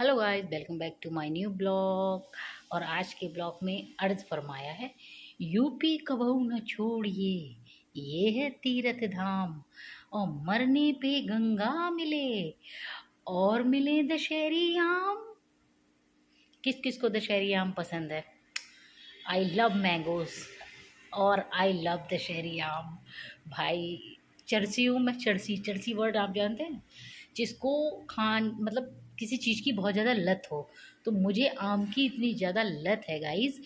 Hello guys, welcome back to my new blog. और आज के ब्लॉग में अर्ज फरमाया है, यूपी कबहू न छोड़िए, ये है तीरथ धाम। और मरने पे गंगा मिले और मिले दशहरी आम। किस किस को दशहरी आम पसंद है? आई लव मैंगोज और आई लव दशहरी आम। भाई चरसी हूँ मैं, चरसी चरसी वर्ड आप जानते हैं? जिसको खान मतलब किसी चीज़ की बहुत ज़्यादा लत हो, तो मुझे आम की इतनी ज़्यादा लत है गाइस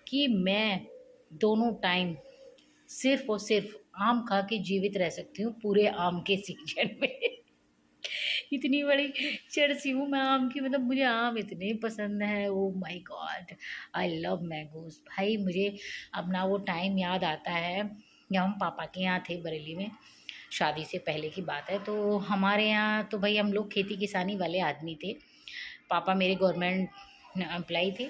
कि मैं दोनों टाइम सिर्फ और सिर्फ आम खा के जीवित रह सकती हूँ पूरे आम के सीजन में। इतनी बड़ी चर्ची हूँ मैं आम की, मतलब मुझे आम इतने पसंद है। Oh my God, I love mangoes. भाई मुझे अपना वो टाइम याद आता है जब हम पापा के यहाँ थे बरेली में। शादी से पहले की बात है। तो हमारे यहाँ तो भाई हम लोग खेती किसानी वाले आदमी थे। पापा मेरे गवर्नमेंट एम्प्लॉई थे,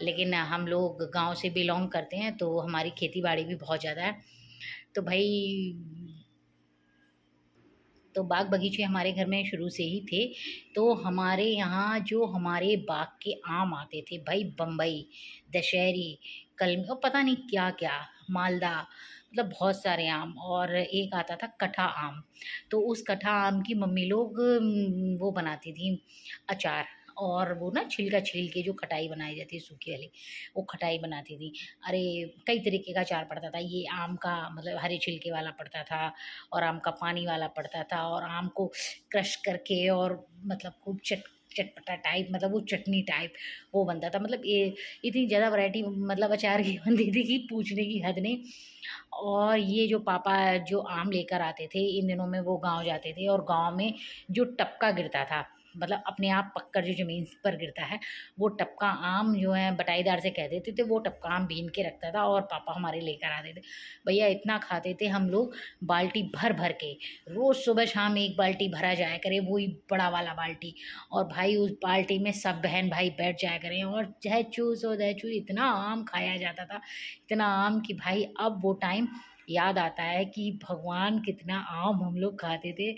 लेकिन हम लोग गांव से बिलोंग करते हैं, तो हमारी खेती बाड़ी भी बहुत ज़्यादा है। तो भाई तो बाग बगीचे हमारे घर में शुरू से ही थे। तो हमारे यहाँ जो हमारे बाग के आम आते थे भाई, बम्बई, दशहरी, कलमी और पता नहीं क्या क्या, मालदा, मतलब बहुत सारे आम। और एक आता था कठा आम। तो उस कठा आम की मम्मी लोग वो बनाती थी अचार। और वो ना छिलका छील के जो खटाई बनाई जाती है सूखी वाली, वो खटाई बनाती थी। अरे कई तरीके का अचार पड़ता था। ये आम का मतलब हरे छिलके वाला पड़ता था, और आम का पानी वाला पड़ता था, और आम को क्रश करके और मतलब खूब चटपटा टाइप, मतलब वो चटनी टाइप वो बनता था। मतलब ये इतनी ज़्यादा वैरायटी मतलब अचार की बनती थी कि पूछने की हद नहीं। और ये जो पापा जो आम लेकर आते थे, इन दिनों में वो गांव जाते थे, और गांव में जो टपका गिरता था, मतलब अपने आप पककर जो ज़मीन पर गिरता है, वो टपका आम जो है बटाईदार से कह देते थे, वो टपका आम बीन के रखता था और पापा हमारे लेकर आते थे। भैया इतना खाते थे हम लोग, बाल्टी भर भर के। रोज़ सुबह शाम एक बाल्टी भरा जाया करे, वही बड़ा वाला बाल्टी। और भाई उस बाल्टी में सब बहन भाई बैठ जाया करें, और चाहे चूस और दह चूस, इतना आम खाया जाता था, इतना आम कि भाई अब वो टाइम याद आता है कि भगवान कितना आम हम लोग खाते थे।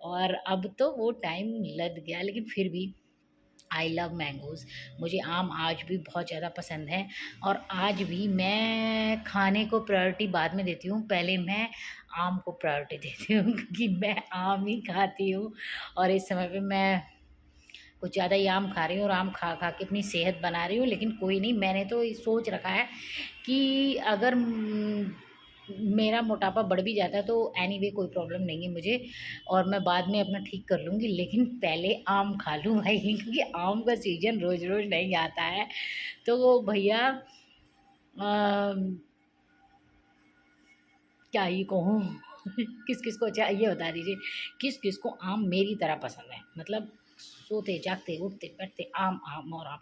और अब तो वो टाइम लग गया, लेकिन फिर भी आई लव मैंगोज़। मुझे आम आज भी बहुत ज़्यादा पसंद है। और आज भी मैं खाने को प्रायोरिटी बाद में देती हूँ, पहले मैं आम को प्रायोरिटी देती हूँ क्योंकि मैं आम ही खाती हूँ। और इस समय पे मैं कुछ ज़्यादा ही आम खा रही हूँ, और आम खा खा के अपनी सेहत बना रही हूँ। लेकिन कोई नहीं, मैंने तो ये सोच रखा है कि अगर मेरा मोटापा बढ़ भी जाता है तो एनीवे कोई प्रॉब्लम नहीं है मुझे, और मैं बाद में अपना ठीक कर लूँगी। लेकिन पहले आम खा लूँ भाई क्योंकि आम का सीजन रोज़ रोज़ नहीं आता है। तो वो भैया क्या ही कहूँ किस किस को, अच्छा ये बता दीजिए, किस किस को आम मेरी तरह पसंद है? मतलब सोते जागते उठते बैठते आम आम और आम।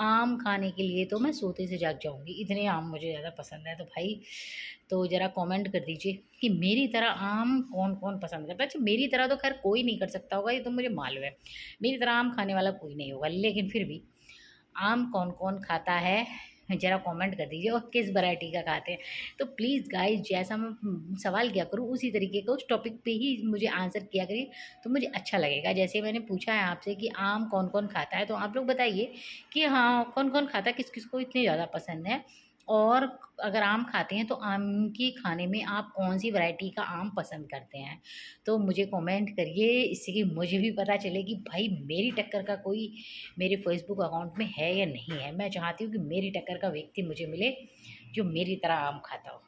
आम खाने के लिए तो मैं सोते से जाग जाऊंगी, इतने आम मुझे ज़्यादा पसंद है। तो भाई तो ज़रा कमेंट कर दीजिए कि मेरी तरह आम कौन कौन पसंद करता है। अच्छा मेरी तरह तो खैर कोई नहीं कर सकता होगा, ये तो मुझे मालूम है, मेरी तरह आम खाने वाला कोई नहीं होगा। लेकिन फिर भी आम कौन कौन खाता है ज़रा कमेंट कर दीजिए, और किस वैरायटी का खाते हैं। तो प्लीज़ गाइस, जैसा मैं सवाल किया करूँ उसी तरीके का उस टॉपिक पे ही मुझे आंसर किया करिए, तो मुझे अच्छा लगेगा। जैसे मैंने पूछा है आपसे कि आम कौन कौन खाता है, तो आप लोग बताइए कि हाँ कौन कौन खाता है, किस किस को इतने ज़्यादा पसंद है। और अगर आम खाते हैं तो आम की खाने में आप कौन सी वैरायटी का आम पसंद करते हैं, तो मुझे कमेंट करिए, इससे कि मुझे भी पता चले कि भाई मेरी टक्कर का कोई मेरे फेसबुक अकाउंट में है या नहीं है। मैं चाहती हूँ कि मेरी टक्कर का व्यक्ति मुझे मिले जो मेरी तरह आम खाता हो।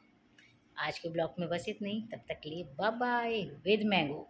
आज के ब्लॉग में बस इतना ही, तब तक के लिए बाय बाय विद मैंगो।